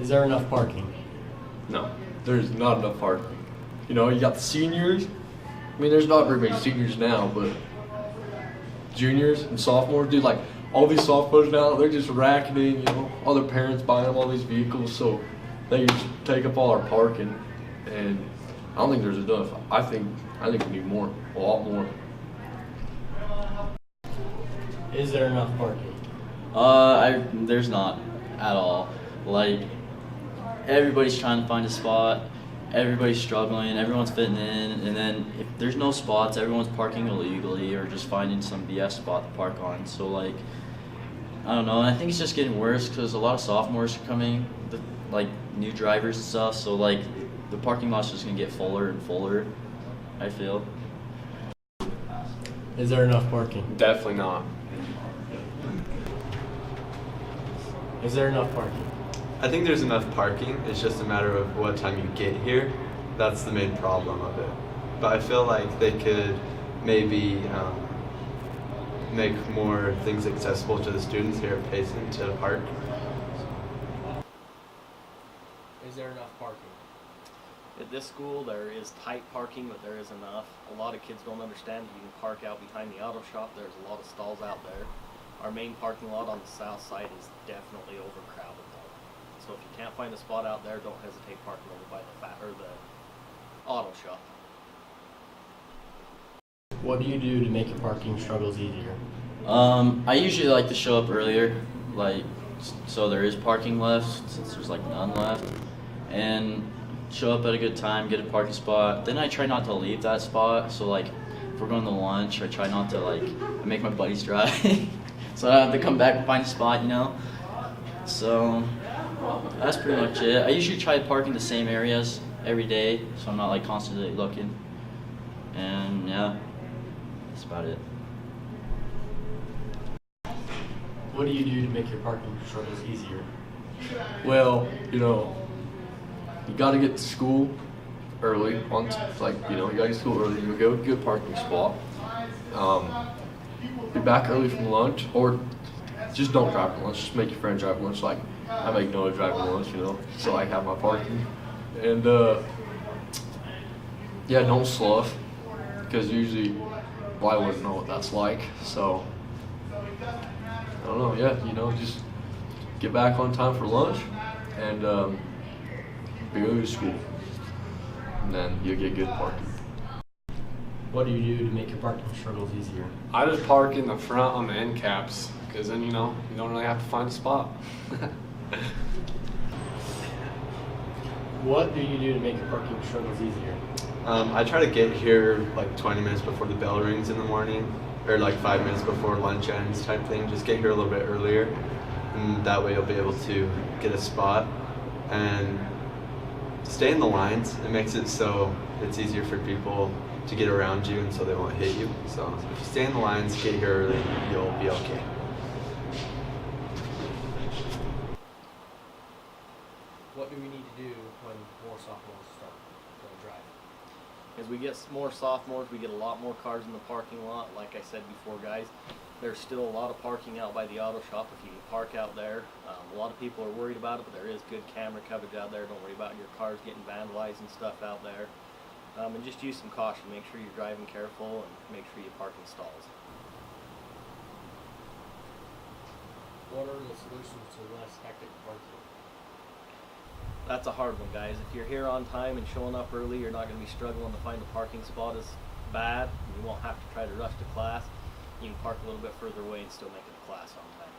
Is there enough parking? No, there's not enough parking. You know, you got the seniors. I mean, there's not very many seniors now, but juniors and sophomores, dude, like all these sophomores now, they're just racketing, you know, all their parents buying them all these vehicles, so they just take up all our parking, and I don't think there's enough. I think we need more, a lot more. Is there enough parking? There's not at all. Like, everybody's trying to find a spot, everybody's struggling, everyone's fitting in, and then if there's no spots, everyone's parking illegally or just finding some BS spot to park on. So, like, I don't know, and I think it's just getting worse because a lot of sophomores are coming, like, new drivers and stuff, so, like, the parking lot's just gonna get fuller and fuller, I feel. Is there enough parking? Definitely not. Is there enough parking? I think there's enough parking. It's just a matter of what time you get here. That's the main problem of it. But I feel like they could maybe make more things accessible to the students here at Payson to park. Is there enough parking? At this school, there is tight parking, but there is enough. A lot of kids don't understand that you can park out behind the auto shop. There's a lot of stalls out there. Our main parking lot on the south side is definitely overcrowded though. So if you can't find a spot out there, don't hesitate parking over by the auto shop. What do you do to make your parking struggles easier? I usually like to show up earlier, like, so there is parking left, since there's like none left, and show up at a good time, get a parking spot. Then I try not to leave that spot, so like, if we're going to lunch, I try not to, like, I make my buddies drive, so I don't have to come back and find a spot, you know? So, that's pretty much it. I usually try to park in the same areas every day, so I'm not, like, constantly looking, and yeah, that's about it. What do you do to make your parking struggles easier? Well, you know, you got to get to school early. Like, you know, you got to get to school early. You go to a good parking spot. Be back early from lunch, or just don't drive to lunch. Just make your friend drive lunch. Like, I make Noah drive lunch, you know, so I have my parking. And yeah, don't slough, because usually, well, I wouldn't know what that's like. So I don't know. Yeah, you know, just get back on time for lunch, and go to school, and then you'll get good parking. What do you do to make your parking struggles easier? I just park in the front on the end caps, because then, you know, you don't really have to find a spot. What do you do to make your parking struggles easier? I try to get here like 20 minutes before the bell rings in the morning, or like 5 minutes before lunch ends type thing. Just get here a little bit earlier, and that way you'll be able to get a spot and stay in the lines. It makes it so it's easier for people to get around you, and so they won't hit you. So if you stay in the lines, get here early, you'll be okay. What do we need to do when more sophomores start to drive? As we get more sophomores, we get a lot more cars in the parking lot. Like I said before, guys, there's still a lot of parking out by the auto shop if you can park out there. A lot of people are worried about it, but there is good camera coverage out there. Don't worry about your cars getting vandalized and stuff out there. And just use some caution. Make sure you're driving careful and make sure you park in stalls. What are the solutions to less hectic parking? That's a hard one, guys. If you're here on time and showing up early, you're not going to be struggling to find a parking spot as bad. You won't have to try to rush to class. You can park a little bit further away and still make it to class on time.